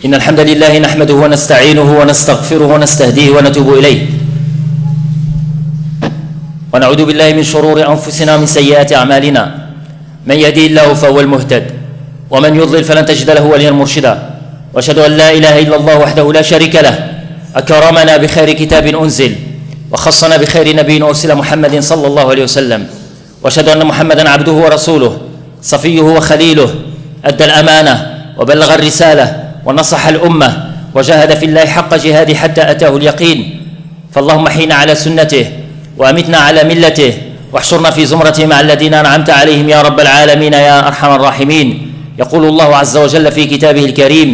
إن الحمد لله نحمده ونستعينه ونستغفره ونستهديه ونتوب إليه، ونعوذ بالله من شرور أنفسنا ومن سيئات أعمالنا. من يهدي الله فهو المهتد، ومن يضلل فلن تجد له وليا مرشدا. وأشهد أن لا إله إلا الله وحده لا شريك له، أكرمنا بخير كتاب أنزل، وخصنا بخير نبي أرسل محمد صلى الله عليه وسلم. وأشهد أن محمدا عبده ورسوله، صفيه وخليله، أدى الأمانة وبلغ الرسالة ونصح الأمة، وجاهد في الله حق جهاده حتى أتاه اليقين. فاللهم احينا على سنته وأمتنا على ملته، واحشرنا في زمرته مع الذين أنعمت عليهم يا رب العالمين يا أرحم الراحمين. يقول الله عز وجل في كتابه الكريم: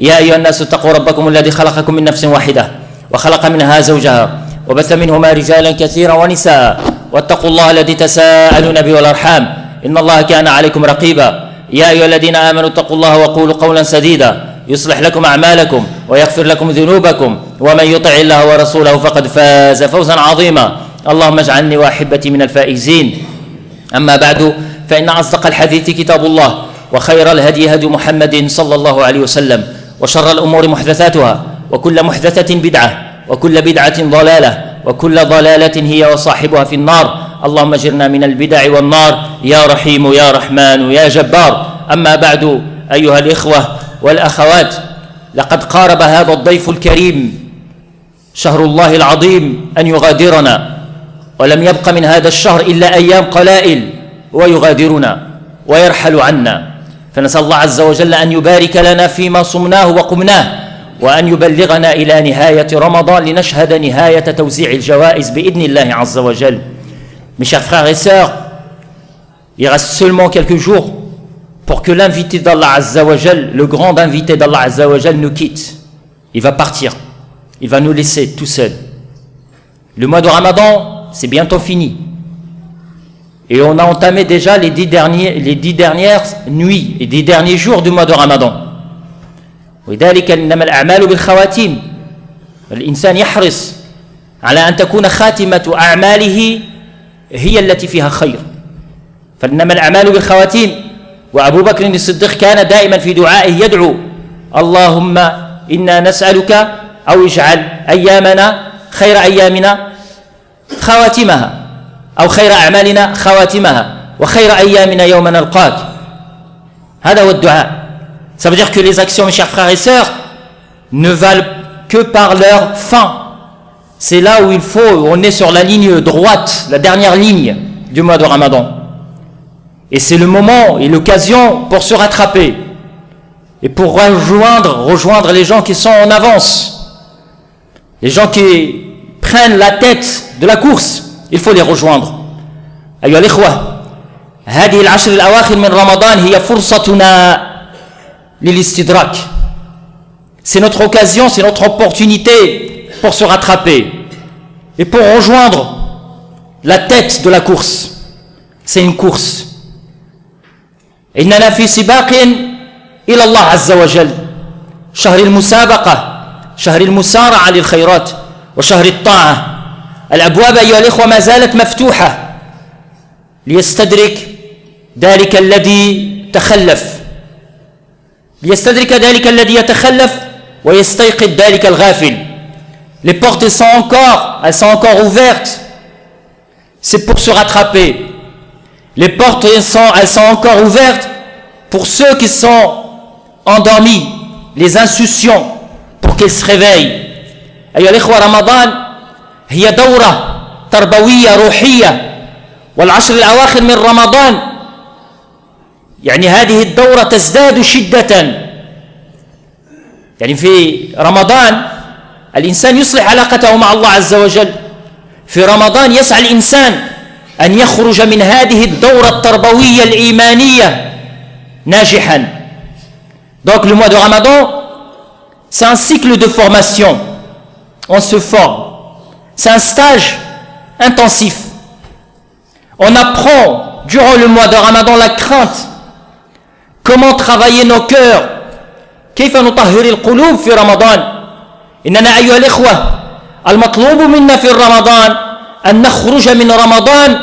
يا أيها الناس اتقوا ربكم الذي خلقكم من نفس واحدة وخلق منها زوجها وبث منهما رجالا كثيرا ونساء، واتقوا الله الذي تساءلون به والأرحام إن الله كان عليكم رقيبا. يا أيها الذين آمنوا اتقوا الله وقولوا قولا سديدا يصلح لكم أعمالكم ويغفر لكم ذنوبكم، ومن يطع الله ورسوله فقد فاز فوزا عظيما. اللهم اجعلني وأحبتي من الفائزين. أما بعد، فإن أصدق الحديث كتاب الله، وخير الهدي هدي محمد صلى الله عليه وسلم، وشر الأمور محدثاتها، وكل محدثة بدعة، وكل بدعة ضلالة، وكل ضلالة هي وصاحبها في النار. اللهم اجرنا من البدع والنار يا رحيم يا رحمن يا جبار. أما بعد، أيها الإخوة والأخوات، لقد قارب هذا الضيف الكريم شهر الله العظيم أن يغادرنا، ولم يبق من هذا الشهر إلا أيام قلائل ويغادرنا ويرحل عنا. فنسأل الله عز وجل أن يبارك لنا فيما صمناه وقمناه، وأن يبلغنا إلى نهاية رمضان لنشهد نهاية توزيع الجوائز بإذن الله عز وجل. Mes chers frères et sœurs, il reste seulement quelques jours pour que l'invité d'Allah Azza wa Jal, le grand invité d'Allah Azza wa Jal, nous quitte. Il va partir, il va nous laisser tout seul. Le mois de Ramadan, c'est bientôt fini. Et on a entamé déjà les 10 dernières nuits et 10 derniers jours du mois de Ramadan. ولذلك إنما الأعمال بالخواتيم. الإنسان يحرص على أن تكون خاتمة أعماله هي التي فيها خير. فإنما الأعمال بالخواتيم. وأبو بكر الصديق كان دائما في دعائه يدعو: اللهم إنا نسألك أو اجعل أيامنا خير أيامنا خواتمها، أو خير أعمالنا خواتمها، وخير أيامنا يوم نلقاك. هذا هو الدعاء. Ça veut dire que les actions, mes chers frères et sœurs, ne valent que par leur fin. C'est là où on est sur la ligne droite, la dernière ligne du mois de Ramadan. Et c'est le moment et l'occasion pour se rattraper et pour rejoindre les gens qui sont en avance, les gens qui prennent la tête de la course. Il faut les rejoindre. أيها الإخوة، هذه العشر الأواخر من رمضان هي فرصتنا للاستدراك. C'est notre occasion, c'est notre opportunité pour se rattraper et pour rejoindre la tête de la course. C'est une course. إننا في سباق إلى الله عز وجل، شهر المسابقة، شهر المسارعة للخيرات، وشهر الطاعة. الأبواب أيها الإخوة ما زالت مفتوحة ليستدرك ذلك الذي تخلف، ليستدرك ذلك الذي يتخلف ويستيقظ ذلك الغافل. Les portes elles sont encore ouvertes. C'est pour se rattraper. Les portes elles sont encore ouvertes pour ceux qui sont endormis, les insouciants, pour qu'ils se réveillent. أيها الإخوة، رمضان هي دورة تربوية روحية، والعشر الأواخر من رمضان يعني هذه الدورة تزداد شدة. يعني في رمضان الإنسان يصلح علاقته مع الله عز وجل. في رمضان يسعى الإنسان أن يخرج من هذه الدورة التربوية الإيمانية ناجحا. Donc le mois de Ramadan, c'est un cycle de formation. On se forme. C'est un stage intensif. On apprend durant le mois de Ramadan la crainte. Comment travailler nos cœurs. كيف نطهر القلوب في رمضان. إننا أيها الإخوة المطلوب منا في رمضان أن نخرج من رمضان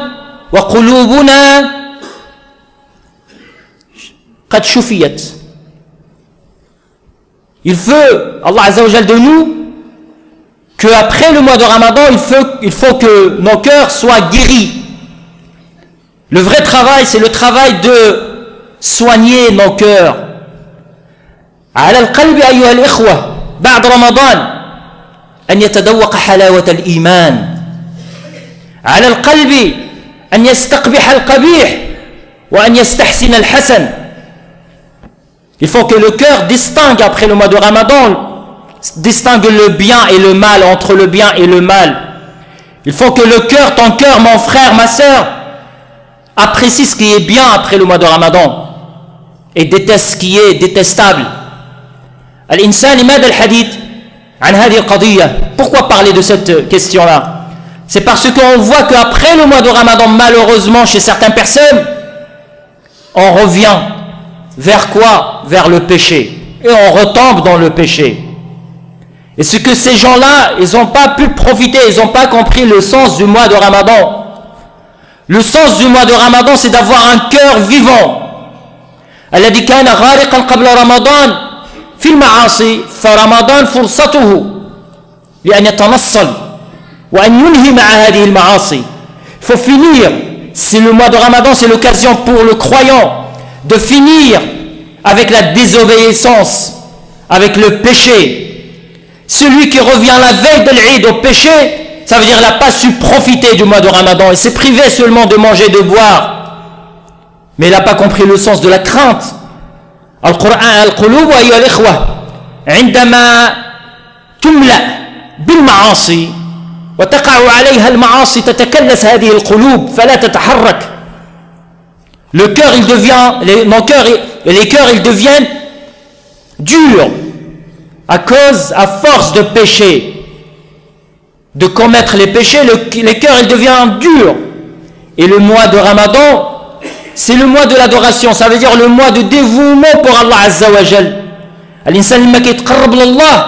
وقلوبنا قد شفيت. Il veut, Allah Azza wa Jal, de nous, qu'après le mois de Ramadan, il faut que nos cœurs soient guéris. Le vrai travail, c'est le travail de soigner nos cœurs. على القلب أيها الإخوة بعد رمضان أن يتذوق حلاوة الإيمان. على القلب أن يستقبح القبيح وأن يستحسن الحسن. Il faut que le cœur distingue après le mois de Ramadan, distingue le bien et le mal, entre le bien et le mal. Il faut que le cœur, ton cœur, mon frère, ma sœur, apprécie ce qui est bien après le mois de Ramadan et déteste ce qui est détestable. Al-insan limad al-hadith an hadi al-qadiyya. Pourquoi parler de cette question-là? C'est parce qu'on voit qu'après le mois de Ramadan, malheureusement, chez certaines personnes, on revient vers quoi? Vers le péché. Et on retombe dans le péché. Et ce que ces gens-là, ils n'ont pas pu profiter, ils n'ont pas compris le sens du mois de Ramadan. Le sens du mois de Ramadan, c'est d'avoir un cœur vivant. الذي كان غارقا قبل رمضان في المعاصي فرمضان فرصته لأن يتنصل وأن ينهي مع هذه المعاصي. Il faut finir. C'est le mois de Ramadan, c'est l'occasion pour le croyant de finir avec la désobéissance, avec le péché. Celui qui revient la veille de l'Eid au péché, ça veut dire qu'il n'a pas su profiter du mois de Ramadan. Il s'est privé seulement de manger, de boire. Mais il n'a pas compris le sens de la crainte. القلوب أيها الإخوة عندما تملأ بالمعاصي وتقع عليها المعاصي تتكلس هذه القلوب فلا تتحرك. Le cœur, il devient, les cœurs, ils deviennent durs à force de pécher, de commettre les péchés. Les cœurs, ils deviennent durs. Et le mois de Ramadan, c'est le mois de l'adoration, ça veut dire le mois de dévouement pour Allah Azza wa Jal. الإنسان لما كيتقرب لله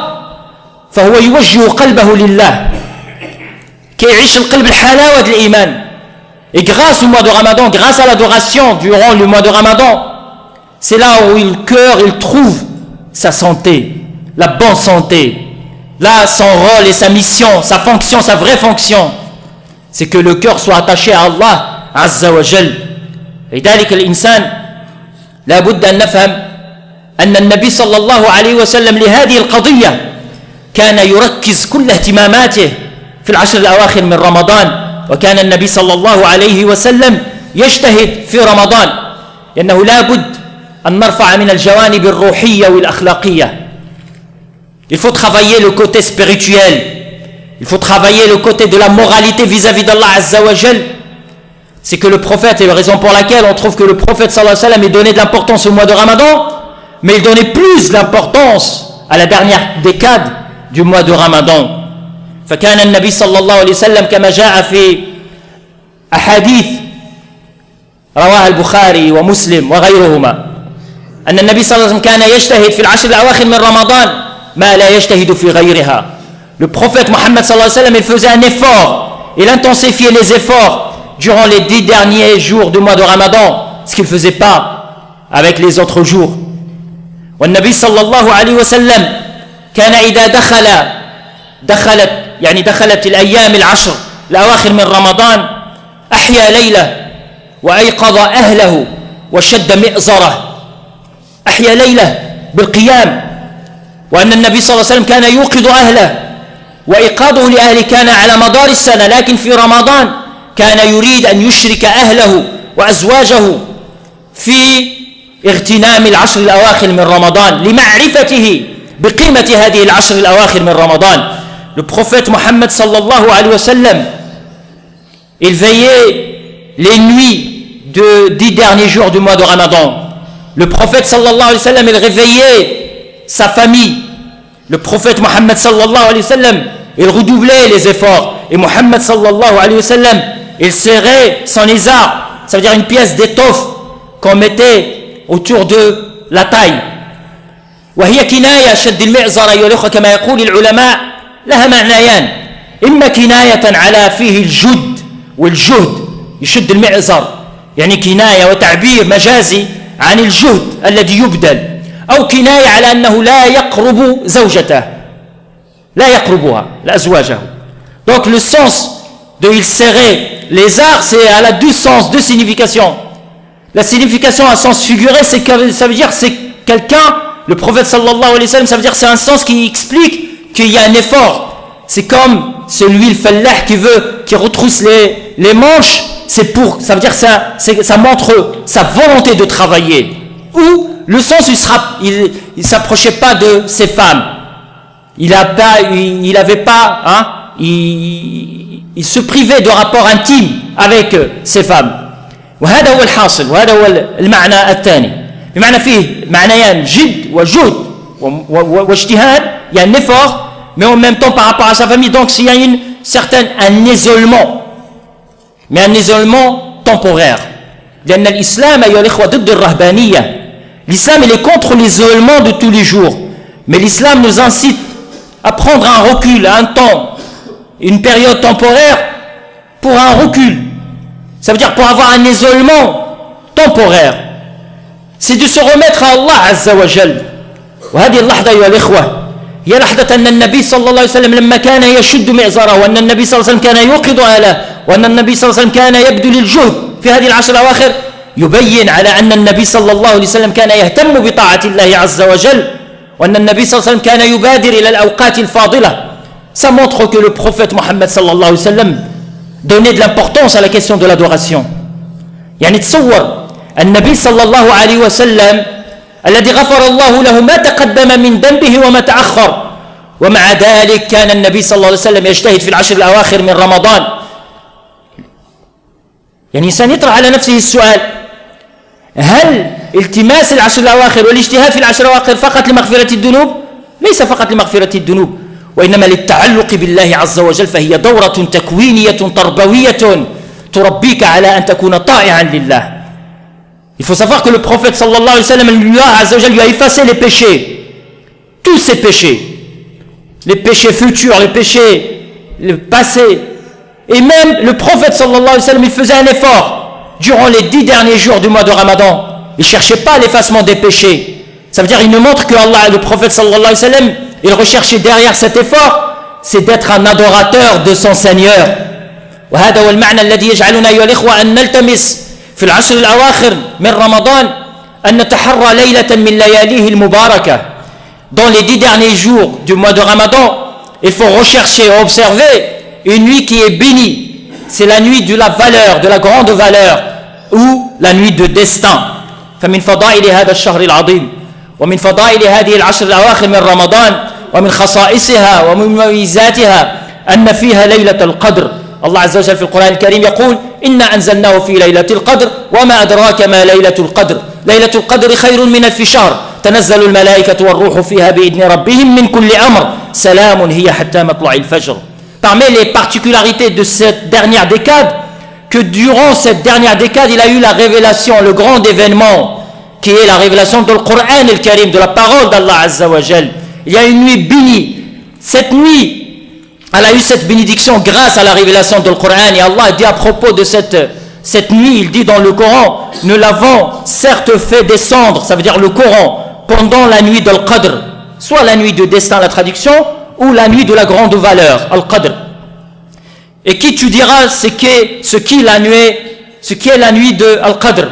فهو يوجه قلبه لله كيعيش القلب الحلاوة الإيمان. Et grâce au mois de Ramadan, grâce à l'adoration durant le mois de Ramadan, c'est là où le cœur il trouve sa santé, la bonne santé. Là, son rôle et sa mission, sa fonction, sa vraie fonction, c'est que le cœur soit attaché à Allah Azza wa Jal. لذلك الإنسان لا بد أن نفهم أن النبي صلى الله عليه وسلم لهذه القضية كان يركز كل اهتماماته في العشر الأواخر من رمضان. وكان النبي صلى الله عليه وسلم يجتهد في رمضان لأنه لا بد أن نرفع من الجوانب الروحية والأخلاقية. Il faut travailler le côté spirituel, il faut travailler le côté de la moralité vis-à-vis d'Allah Azza wa Jal. C'est que le prophète, et la raison pour laquelle on trouve que le prophète sallallahu alayhi wa sallam est donné de l'importance au mois de Ramadan, mais il donnait plus d'importance à la dernière décade du mois de Ramadan. فكان النبي صلى الله عليه وسلم كما جاء في أحاديث رواها البخاري ومسلم وغيرهما أن النبي صلى الله عليه وسلم كان يجتهد في العشر الأواخر من رمضان ما لا يجتهد في غيرها. Le prophète Mohammed sallallahu alayhi wa sallam, il faisait un effort, il intensifiait les efforts durant les 10 derniers jours du mois de Ramadan, ce qu'il ne faisait pas avec les autres jours. والنبي صلى الله عليه وسلم كان إذا دخلت الأيام العشر الأواخر من رمضان أحيا ليلة وأيقظ أهله وشد مئزره. أحيا ليلة بالقيام. وأن النبي صلى الله عليه وسلم كان يوقظ أهله وإيقاظه لأهله كان على مدار السنة، لكن في رمضان كان يريد أن يشرك أهله وأزواجه في اغتنام العشر الأواخر من رمضان لمعرفته بقيمة هذه العشر الأواخر من رمضان. Le prophète Mohammed sallallahu alayhi wa sallam, il veillait les nuits de 10 derniers jours du mois de Ramadan. Le prophète sallallahu alayhi wa sallam, il réveillait sa famille. Le prophète Mohammed sallallahu alayhi wa sallam, il redoublait les efforts. Et Mohammed sallallahu alayhi wa sallam, il serrait son izar, ça veut dire une pièce d'étoffe qu'on mettait autour de la taille. وهي كناية شد المئزر أيها الأخوة كما يقول العلماء لها معنيان. إما كناية على فيه الجد والجهد، يشد المئزر يعني كناية وتعبير مجازي عن الجهد الذي يبذل، أو كناية على أنه لا يقرب زوجته لا يقربها لا أزواجه. Donc le sens de il serrait les arcs, c'est à la deux sens, deux significations. La signification à sens figuré, c'est que ça veut dire c'est quelqu'un, le prophète sallallahu alayhi wa sallam, ça veut dire c'est un sens qui explique qu'il y a un effort. C'est comme celui le fallah qui retrousse les manches, c'est pour, ça veut dire ça montre sa volonté de travailler. Ou le sens il s'approchait pas de ses femmes. Il se privait de rapports intimes avec ses femmes. وهذا هو الحاصل وهذا هو المعنى الثاني. بمعنى فيه معنيان جد وجهد واجتهاد. Il y a un effort, mais en même temps par rapport à sa famille. Donc s'il y a un isolement, mais un isolement temporaire. لأن الإسلام أيها الإخوة ضد الرهبانية. L'islam il est contre l'isolement de tous les jours. Mais l'islam nous incite à prendre un recul, un temps, une période temporaire pour un recul. Ça veut dire pour avoir un isolement temporaire. C'est de se remettre à Allah Azza wa Jal. وهذه اللحظة أيها الإخوة هي لحظة أن النبي صلى الله عليه وسلم لما كان يشد معزره وأن النبي صلى الله عليه وسلم كان يوقظ أهله وأن النبي صلى الله عليه وسلم كان يبذل الجهد في هذه العشر الأواخر يبين على أن النبي صلى الله عليه وسلم كان يهتم بطاعة الله عز وجل وأن النبي صلى الله عليه وسلم كان يبادر إلى الأوقات الفاضلة. Ça montre que le prophète Mohammed sallallahu alayhi wa sallam donnait de l'importance à la question de l'adoration. يعني تصور النبي صلى الله عليه وسلم الذي غفر الله له ما تقدم من ذنبه وما تأخر ومع ذلك كان النبي صلى الله عليه وسلم يجتهد في العشر الأواخر من رمضان. يعني الإنسان يطرح على نفسه السؤال هل التماس العشر الأواخر والاجتهاد في العشر الأواخر فقط لمغفرة الذنوب؟ ليس فقط لمغفرة الذنوب وإنما للتعلق بالله عز وجل. فهي دورة تكوينية تربوية تربيك على أن تكون طائعا لله. Il faut savoir que le prophète sallallahu alayhi wa sallam lui a effacé les péchés, tous ses péchés, les péchés futurs, les péchés le passé. Et même le prophète sallallahu alayhi wa sallam il faisait un effort durant les 10 derniers jours du mois de Ramadan. Il ne cherchait pas l'effacement des péchés. Ça veut dire il nous montre que Allah, le prophète sallallahu alayhi wa sallam, il recherchait derrière cet effort, c'est d'être un adorateur de son Seigneur. وهذا هو المعنى الذي يجعلنا أيها الإخوة أن نلتمس في العشر الأواخر من رمضان أن نتحرى ليلة من لياليه المباركة. Dans les 10 derniers jours du mois de Ramadan, il faut rechercher et observer une nuit qui est bénie. C'est la nuit de la valeur, de la grande valeur, ou la nuit de destin. فمن فضائل هذا الشهر العظيم ومن فضائل هذه العشر الأواخر من رمضان ومن خصائصها ومن مميزاتها أن فيها ليلة القدر. الله عز وجل في القرآن الكريم يقول إنا أنزلناه في ليلة القدر وما أدراك ما ليلة القدر ليلة القدر خير من 1000 شهر تنزل الملائكة والروح فيها بإذن ربهم من كل أمر سلام هي حتى مطلع الفجر. Parmi les particularités de cette dernière décade, que durant cette dernière décade, il a eu la révélation, le grand événement, qui est la révélation du Coran al-Karim, de la parole d'Allah Azza wa Jal. Il y a une nuit bénie. Cette nuit, elle a eu cette bénédiction grâce à la révélation du Coran. Et Allah dit à propos de cette nuit, il dit dans le Coran, nous l'avons certes fait descendre, ça veut dire le Coran, pendant la nuit d'Al-Qadr, soit la nuit de destin, la traduction, ou la nuit de la grande valeur, Al-Qadr. Et qui tu diras ce qui est la nuit de Al-Qadr.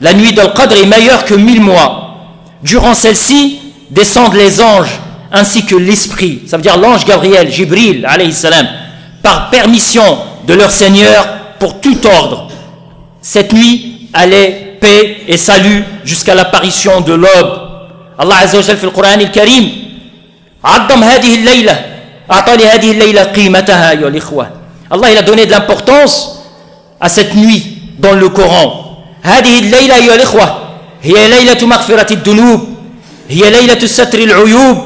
La nuit d'Al-Qadr est meilleure que 1000 mois. Durant celle-ci, descendent les anges, ainsi que l'esprit, ça veut dire l'ange Gabriel, Jibril, alayhi salam, par permission de leur Seigneur pour tout ordre. Cette nuit, elle est paix et salut jusqu'à l'apparition de l'aube. Allah Azza wa Jal في القرآن الكريم عظم هذه الليلة أعطى لهذه الليلة قيمتها أيها الإخوة. Allah il a donné de l'importance à cette nuit dans le Coran. هذه الليلة أيها الإخوة هي ليلة مغفرة الذنوب هي ليلة ستر العيوب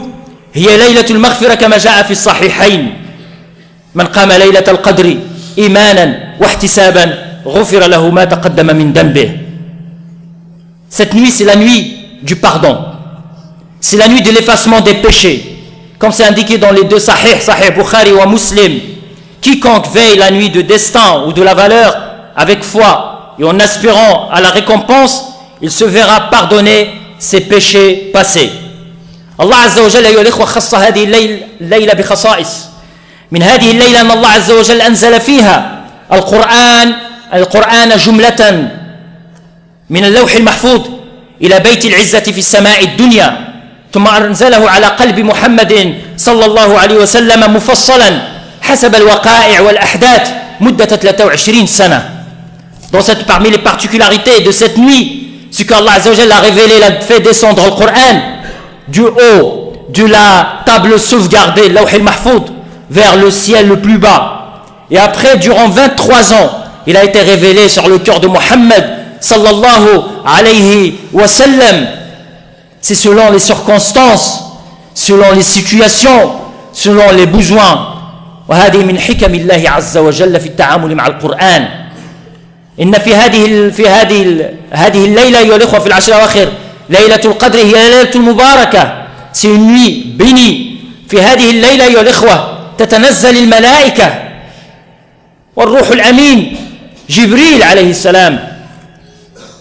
هي ليلة المغفرة كما جاء في الصحيحين من قام ليلة القدر إيمانا واحتسابا غفر له ما تقدم من ذنبه. Cette nuit c'est la nuit du pardon, c'est la nuit de l'effacement des péchés, comme c'est indiqué dans les deux Sahih, Sahih Bukhari ou Muslim. Quiconque veille la nuit de destin ou de la valeur avec foi et en aspirant à la récompense, il se verra pardonner ses péchés passés. الله عز وجل أيها الإخوة خص هذه الليلة بخصائص. من هذه الليلة أن الله عز وجل أنزل فيها القرآن جملة من اللوح المحفوظ إلى بيت العزة في السماء الدنيا، ثم أنزله على قلب محمد صلى الله عليه وسلم مفصلا حسب الوقائع والأحداث مدة 23 سنة. Parmi les particularités de cette nuit, c'est qu'Allah Azza wa Jalla a révélé, a fait descendre le Coran du haut de la table sauvegardée, Lawh al-Mahfoud, vers le ciel le plus bas. Et après, durant 23 ans, il a été révélé sur le cœur de Muhammad sallallahu alayhi wa sallam. C'est selon les circonstances, selon les situations, selon les besoins. وهذه من حكم الله عز وجل في التعامل مع القرآن. إن في هذه الليلة أيها الإخوة في العشر الأواخر ليلة القدر هي ليلة المباركة. C'est une nuit bénie. في هذه الليلة أيها الإخوة تتنزل الملائكة والروح الأمين جبريل عليه السلام.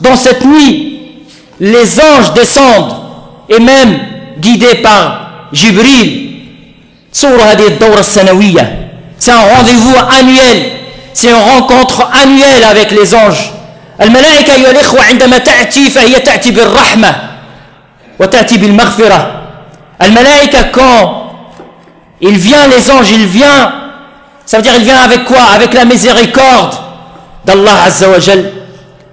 Dans cette nuit, les anges descendent et même guidés par Jibril. صورة هذه الدورة السنوية. C'est un rendez-vous annuel. C'est une rencontre annuelle avec les anges. الملائكة أيها الإخوة عندما تأتي فهي تأتي بالرحمة وتأتي بالمغفرة. الملائكة quand il vient, les anges, il vient, ça veut dire il vient avec quoi? Avec la miséricorde d'Allah Azza wa Jal.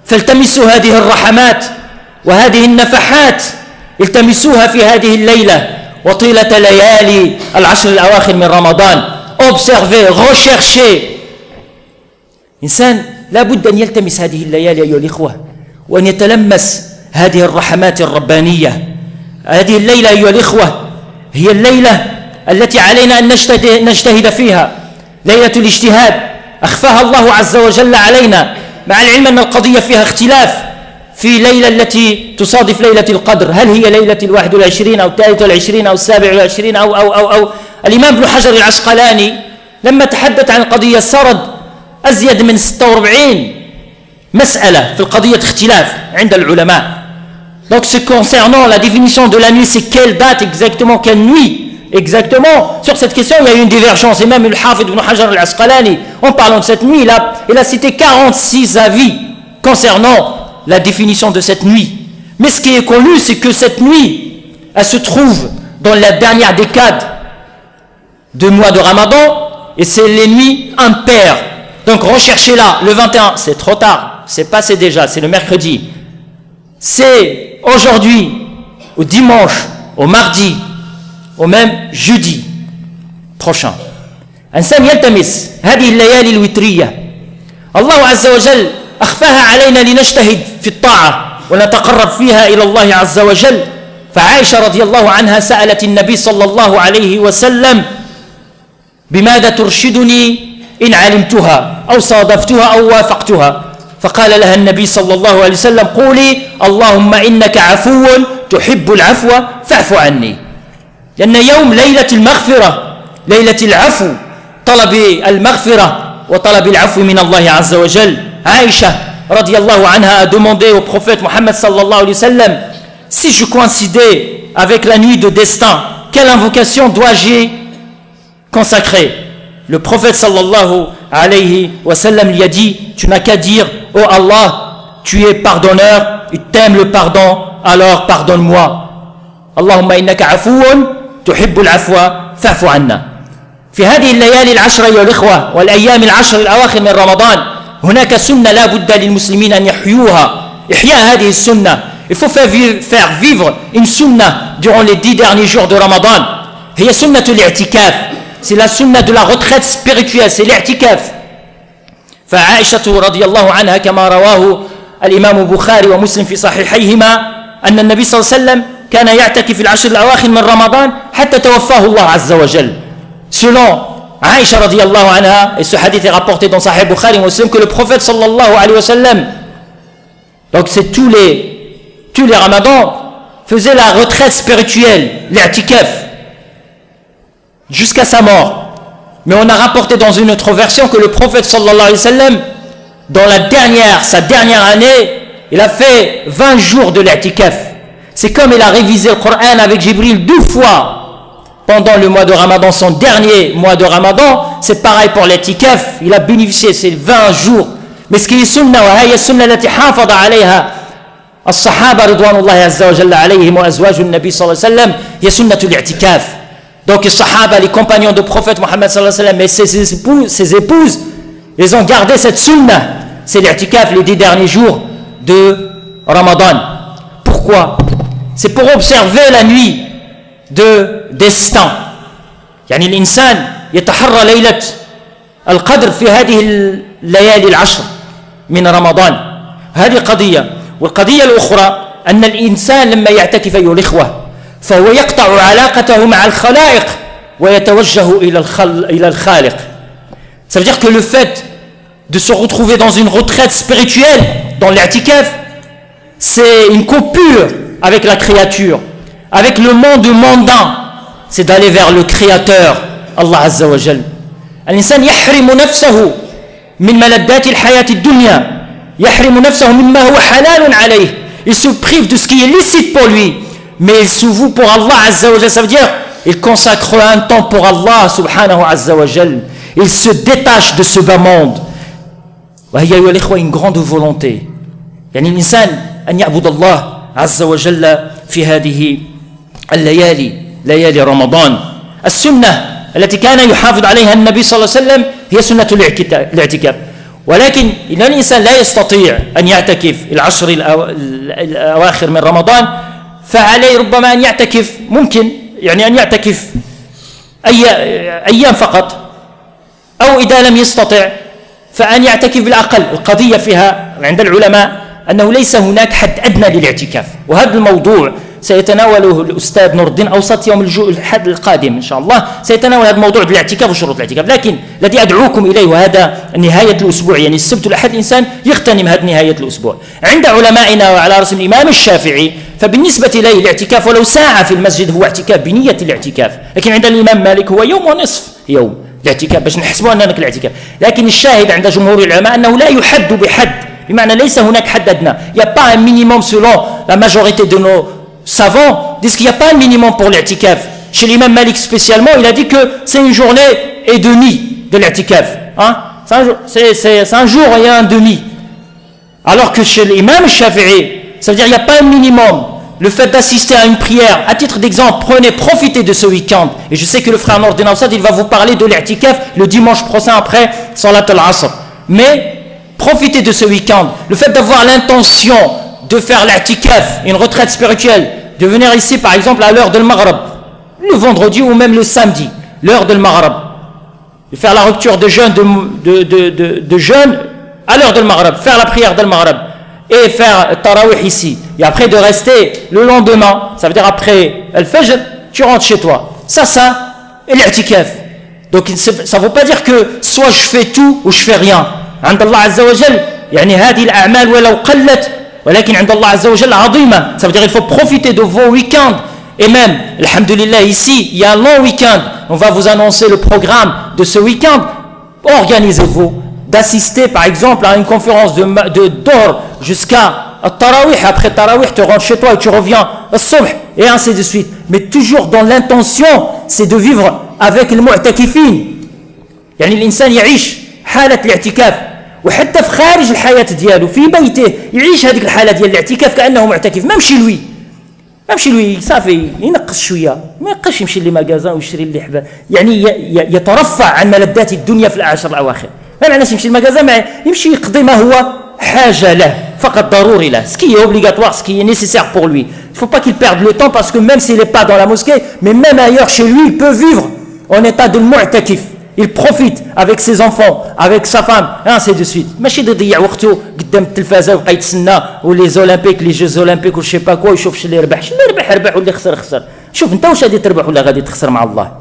فالتمسوا هذه الرحمات وهذه النفحات التمسوها في هذه الليلة وطيلة ليالي العشر الأواخر من رمضان. Observez, recherchez. إنسان لابد أن يلتمس هذه الليالي أيها الإخوة وأن يتلمس هذه الرحمات الربانية. هذه الليلة أيها الإخوة هي الليلة التي علينا أن نجتهد فيها، ليلة الاجتهاد أخفاها الله عز وجل علينا، مع العلم أن القضية فيها اختلاف في ليلة التي تصادف ليلة القدر، هل هي ليلة 21 أو 23 أو 27 أو الإمام ابن حجر العسقلاني لما تحدث عن القضية سرد أزيد من 46 مسألة في القضية اختلاف عند العلماء. Donc c'est concernant la définition de la nuit, c'est quelle date exactement, quelle nuit exactement. Sur cette question, il y a eu une divergence. Et même le Hafid ibn Hajar al-Asqalani, en parlant de cette nuit, il a cité 46 avis concernant la définition de cette nuit. Mais ce qui est connu, c'est que cette nuit, elle se trouve dans la dernière décade du mois de Ramadan, et c'est les nuits impaires. Donc recherchez-la, le 21, c'est trop tard, c'est passé déjà, c'est le mercredi. C'est aujourd'hui, au dimanche, au mardi, au même jeudi prochain. إنسان يلتمس هذه الليالي الوترية. الله عز وجل أخفاها علينا لنجتهد في الطاعة ونتقرب فيها إلى الله عز وجل. فعائشة رضي الله عنها سألت النبي صلى الله عليه وسلم بماذا ترشدني إن علمتها أو صادفتها أو وافقتها؟ فقال لها النبي صلى الله عليه وسلم قولي اللهم إنك عفو تحب العفو فاعف عني. لأن يوم ليلة المغفرة، ليلة العفو، طلب المغفرة وطلب العفو من الله عز وجل. عائشة رضي الله عنها a demandé au prophète Mohammed sallallahu alayhi wa sallam, si je coïncidais avec la nuit de destin, quelle invocation dois-je consacrer? Le prophète sallallahu alayhi wa sallam lui a dit, tu n'as qu'à dire, oh Allah, tu es pardonneur, tu aimes le pardon, alors pardonne-moi. Allahumma innaka afuun tuhibbul afwa fa'fu anna. في هذه الليالي العشر أيها الإخوة والأيام العشر الأواخر من رمضان هناك سنة لا بد للمسلمين أن يحيوها. إحياء هذه السنة، il faut faire vivre une sunna durant les 10 derniers jours de Ramadan. هي سنة الاعتكاف. C'est la sunna de la retraite spirituelle, c'est l'اعتكاف. فعائشة رضي الله عنها كما رواه الإمام البخاري ومسلم في صحيحيهما أن النبي صلى الله عليه وسلم كان يعتكف في العشر الأواخر من رمضان حتى توفاه الله عز وجل. Selon Aïcha radiallahu anha, et ce hadith est rapporté dans Sahih Bukhari et Muslim, que le prophète sallallahu alayhi wa sallam, donc c'est tous les ramadans, faisait la retraite spirituelle, l'i'tikaf, jusqu'à sa mort. Mais on a rapporté dans une autre version que le prophète sallallahu alayhi wa sallam, dans sa dernière année, il a fait 20 jours de l'i'tikaf. C'est comme il a révisé le Coran avec Jibril 2 fois pendant le mois de Ramadan, son dernier mois de Ramadan. C'est pareil pour l'itikaf, il a bénéficié ces 20 jours. Mais ce qui est sunna, وهي السنة التي حافظ عليها الصحابة رضوان الله عز وجل عليهم وأزواج النبي صلى الله عليه وسلم هي سنة الاعتكاف. Donc les sahaba, les compagnons du prophète Mohammed sallallahu alayhi wa sallam et ses épouses, ils ont gardé cette sunna. C'est l'i'tikaf les 10 derniers jours de Ramadan. Pourquoi? C'est pour observer la nuit de destin. يعني الإنسان يتحرى ليلة القدر في هذه الليالي العشر من رمضان. هذه قضية. والقضية الأخرى أن الإنسان لما يعتكف أيها الإخوة فهو يقطع علاقته مع الخلائق ويتوجه إلى الخالق. Ça veut dire que le fait de se retrouver dans une retraite spirituelle, dans l'i'tikaf, c'est une coupure avec la créature, avec le monde mondain. C'est d'aller vers le Créateur, Allah Azza wa Jal. الإنسان يحرم نفسه من ملذات الحياة الدنيا، يحرم نفسه مما هو حلال عليه. Il se prive de ce qui est licite pour lui, mais il se voue pour Allah Azza wa Jal. Ça veut dire il consacre un temps pour Allah Subhanahu Azza wa Jal. Il se détache de ce bas monde. وهي أيها الإخوة une grande volonté. يعني الإنسان أن يعبد الله عز وجل في هذه الليالي، ليالي رمضان. السنة التي كان يحافظ عليها النبي صلى الله عليه وسلم هي سنة الاعتكاف. ولكن إن الإنسان لا يستطيع أن يعتكف العشر الأواخر من رمضان، فعليه ربما أن يعتكف، ممكن يعني أن يعتكف أيام فقط، أو إذا لم يستطع فأن يعتكف بالأقل. القضية فيها عند العلماء أنه ليس هناك حد أدنى للاعتكاف، وهذا الموضوع سيتناوله الأستاذ نور الدين أوسط يوم الأحد القادم إن شاء الله. سيتناول هذا الموضوع بالاعتكاف وشروط الاعتكاف. لكن الذي أدعوكم إليه وهذا نهاية الأسبوع، يعني السبت والأحد الإنسان يغتنم هذه نهاية الأسبوع. عند علمائنا وعلى رأس الإمام الشافعي فبالنسبة إليه الاعتكاف ولو ساعة في المسجد هو اعتكاف بنية الاعتكاف. لكن عند الإمام مالك هو يوم ونصف يوم الاعتكاف باش نحسبوا أننا الاعتكاف. لكن الشاهد عند جمهور العلماء أنه لا يحد بحد، بمعنى ليس هناك حد أدنى. Il n'y a pas un minimum selon la majorité de nos savants disent qu'il n'y a pas un minimum pour l'i'tikaf. Chez l'imam Malik spécialement, il a dit que c'est une journée et demie de l'i'tikaf. Hein? C'est un jour et un demi. Alors que chez l'imam Shafi'i, ça veut dire qu'il n'y a pas un minimum. Le fait d'assister à une prière, à titre d'exemple, profitez de ce week-end. Et je sais que le frère Nordin Awsad, il va vous parler de l'i'tikaf le dimanche prochain après Salat al-Asr. Mais profitez de ce week-end. Le fait d'avoir l'intention de faire l'i'tikaf, une retraite spirituelle, de venir ici par exemple à l'heure de l'Maghrib, le vendredi ou même le samedi, l'heure de l'Maghrib, de faire la rupture de jeûne de jeûne à l'heure de l'Maghrib, faire la prière de l'Maghrib et faire tarawih ici, et après de rester le lendemain, ça veut dire après al-Fajr, tu rentres chez toi. Ça est l'i'tikaf. Donc ça ne veut pas dire que soit je fais tout ou je fais rien. عند الله عز وجل يعني هذه الأعمال ولو قلت ولكن عند الله عز وجل عظيمة. Ça veut dire il faut profiter de vos week-ends. Et même, alhamdulillah, ici, il y a un long week-end. On va vous annoncer le programme de ce week-end. Organisez-vous d'assister, par exemple, à une conférence de Dohr jusqu'à Tarawih. Après Tarawih, tu rentres chez toi et tu reviens au Subh, et ainsi de suite. Mais toujours dans l'intention, c'est de vivre avec le mu'takifin. يعني الإنسان يعيش حالة الاعتكاف، وحتى في خارج الحياة ديالو في بيته يعيش هذيك الحالة ديال الاعتكاف كأنه معتكف. ما مشي لوي صافي ينقص شوية، ما يبقاش يمشي لي ماغازان ويشري لي حبال، يعني يترفع عن ملذات الدنيا في العشر الأواخر. ما معناش يمشي للماغازان، يمشي يقضي ما هو حاجة له، فقط ضروري له، ce qui est obligatoire, ce qui est nécessaire pour lui. Il ne faut pas qu'il perde le temps, parce que même s'il n'est pas dans la mosquée, mais même ailleurs chez lui, il peut vivre en état de mu'takif. Il profite avec ses enfants, avec sa femme, et ainsi de suite. ماشي يضيع وقته قدام التلفازه ويبقى يتسنى ولي اولمبيك لي جوز اولمبيك وشي با كوا يشوف شي اللي ربح واللي خسر. شوف انت واش غادي تربح ولا غادي تخسر مع الله.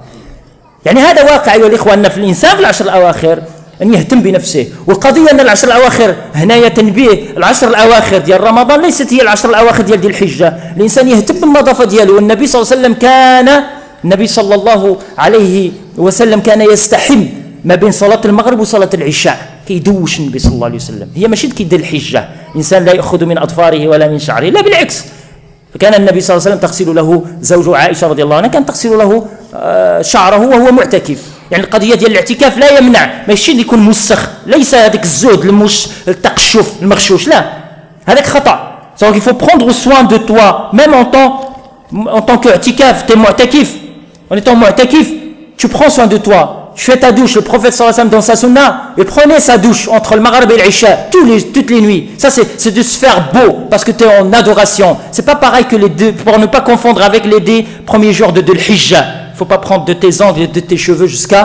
يعني هذا واقع ايها الاخوه، ان في الانسان في العشر الاواخر ان يهتم بنفسه. والقضيه ان العشر الاواخر هنايا تنبيه، العشر الاواخر ديال رمضان ليست هي العشر الاواخر ديال الحجه. الانسان يهتم بالنظافه ديالو. والنبي صلى الله عليه وسلم النبي صلى الله عليه وسلم كان يستحم ما بين صلاة المغرب وصلاة العشاء، كيدوش النبي صلى الله عليه وسلم. هي ماشي كيدير الحجة، الإنسان لا يأخذ من أظفاره ولا من شعره، لا بالعكس، فكان النبي صلى الله عليه وسلم تغسل له زوج عائشة رضي الله عنها، كانت تغسل له شعره وهو معتكف. يعني القضية ديال الاعتكاف لا يمنع، ماشي اللي يكون موسخ، ليس هذاك الزهد التقشف المغشوش، لا هذاك خطأ. Donc il faut prendre soin de toi, même en tant qu'atikaf, tu es mu'takif. En étant mu'takif, tu prends soin de toi. Tu fais ta douche, le prophète sallallahu alayhi wa sallam dans sa sunna, il prenait sa douche entre le maghrib et l'isha, toutes les nuits. Ça c'est de se faire beau, parce que tu es en adoration. C'est pas pareil que les deux, pour ne pas confondre avec les 10 premiers jours de l'hijja. Il ne faut pas prendre de tes ongles et de tes cheveux jusqu'à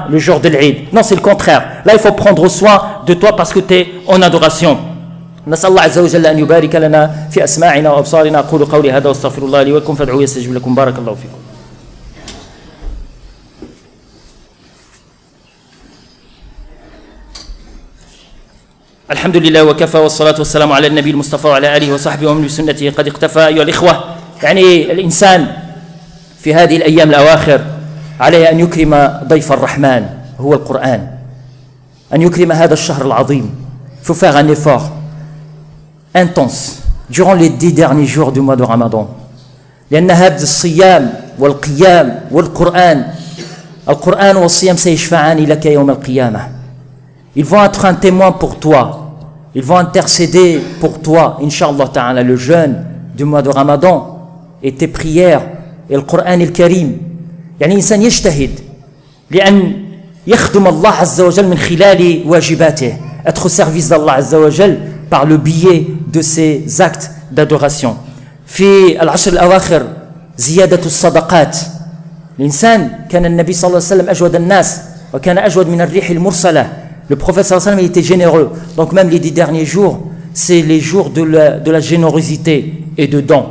le jour de l'Eid. Non, c'est le contraire. Là, il faut prendre soin de toi parce que tu es en adoration. نسأل الله عز وجل أن يبارك لنا في أسماعنا وأبصارنا. أقول قولي هذا واستغفر الله لي ولكم فادعوه يستجب لكم. بارك الله فيكم. الحمد لله وكفى والصلاة والسلام على النبي المصطفى وعلى آله وصحبه ومن بسنته قد اقتفى. أيها الإخوة، يعني الإنسان في هذه الأيام الأواخر عليه أن يكرم ضيف الرحمن هو القرآن، أن يكرم هذا الشهر العظيم. Il faut faire un effort intense durant les 10 derniers jours du mois de Ramadan. لأن هذا الصيام والقيام القرآن والصيام سيشفعان لك يوم القيامة. Ils vont être un témoin pour toi. Ils vont intercéder pour toi, Inch'Allah Ta'ala, le jeûne du mois de Ramadan et tes prières et le Coran الكريم. يعني إنسان يجتهد لأن يخدم الله عز وجل من خلال واجباته. Être au service d'Allah عز وجل par le biais de ces actes d'adoration. في العشر الأواخر زيادة الصدقات. الإنسان كان النبي صلى الله عليه وسلم أجود الناس وكان أجود من الريح المرسلة. Le prophète sallallahu alayhi wa sallam, il était généreux. Donc même les 10 derniers jours, c'est les jours de la générosité et de dons.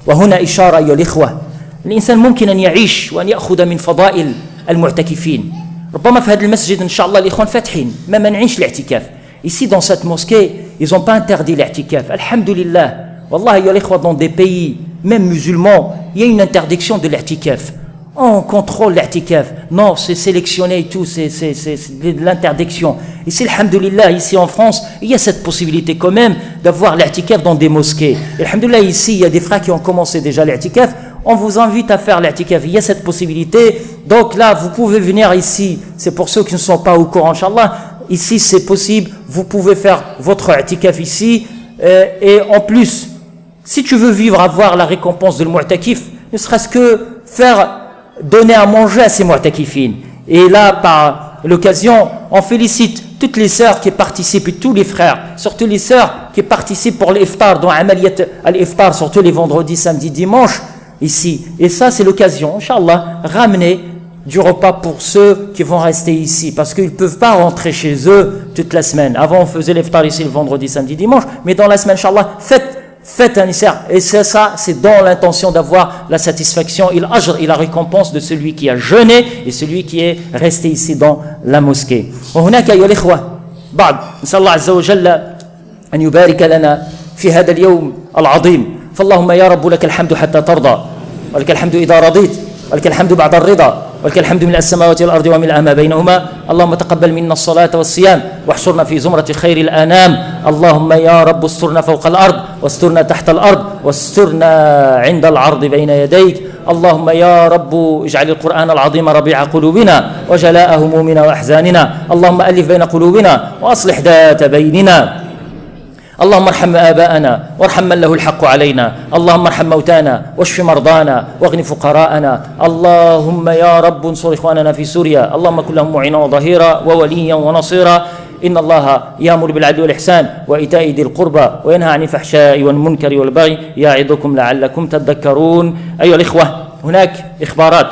وهنا إشارة أيها الإخوة، الإنسان ممكن أن يعيش وأن يأخذ من فضائل المعتكفين. ربما في هذا المسجد إن شاء الله الإخوان فاتحين ما منعينش الاعتكاف. Ici dans cette mosquée, ils n'ont pas interdit l'i'tikaf. Alhamdulillah. Wallah, il y a l'Ikhwa dans des pays, même musulmans, il y a une interdiction de l'i'tikaf. On contrôle l'i'tikaf. Non, c'est sélectionné et tout, c'est de l'interdiction. Ici, alhamdulillah, ici en France, il y a cette possibilité quand même d'avoir l'i'tikaf dans des mosquées. Et alhamdulillah, ici, il y a des frères qui ont commencé déjà l'i'tikaf. On vous invite à faire l'i'tikaf. Il y a cette possibilité. Donc là, vous pouvez venir ici. C'est pour ceux qui ne sont pas au courant, Inch'Allah. Ici, c'est possible. Vous pouvez faire votre i'tikaf ici. Et en plus, si tu veux vivre, avoir la récompense de l'mu'takif, ne serait-ce que donner à manger à ces mu'takifines. Et là, par l'occasion, on félicite toutes les sœurs qui participent, et tous les frères, surtout les sœurs qui participent pour l'iftar, dans Amaliyat al-iftar, surtout les vendredis, samedis, dimanches, ici. Et ça, c'est l'occasion, Inch'Allah, ramener du repas pour ceux qui vont rester ici, parce qu'ils ne peuvent pas rentrer chez eux toute la semaine. Avant, on faisait l'iftar ici le vendredi, samedi, dimanche, mais dans la semaine, Inch'Allah, faites un isar. Et ça, c'est dans l'intention d'avoir la satisfaction et l'ajr et la récompense de celui qui a jeûné et celui qui est resté ici dans la mosquée. وهناك أيها الإخوة بعد نسأل الله عز وجل أن يبارك لنا في هذا اليوم العظيم. فاللهم يا رب لك الحمد حتى ترضى، ولك الحمد إذا رضيت، ولك الحمد بعد الرضا، ولك الحمد من السماوات والأرض ومن ما بينهما. اللهم تقبل منا الصلاة والصيام واحشرنا في زمرة خير الأنام. اللهم يا رب استرنا فوق الأرض واسترنا تحت الأرض واسترنا عند العرض بين يديك. اللهم يا رب اجعل القرآن العظيم ربيع قلوبنا وجلاء همومنا وأحزاننا. اللهم ألف بين قلوبنا وأصلح ذات بيننا. اللهم ارحم آباءنا وارحم من له الحق علينا. اللهم ارحم موتانا واشف مرضانا واغن فقراءنا. اللهم يا رب انصر إخواننا في سوريا. اللهم كن لهم معينا وظهيرا ووليا ونصيرا. إن الله يأمر بالعدل والإحسان وإيتاء ذي القربى وينهى عن الفحشاء والمنكر والبغي يعظكم لعلكم تذكرون. أيها الإخوة، هناك إخبارات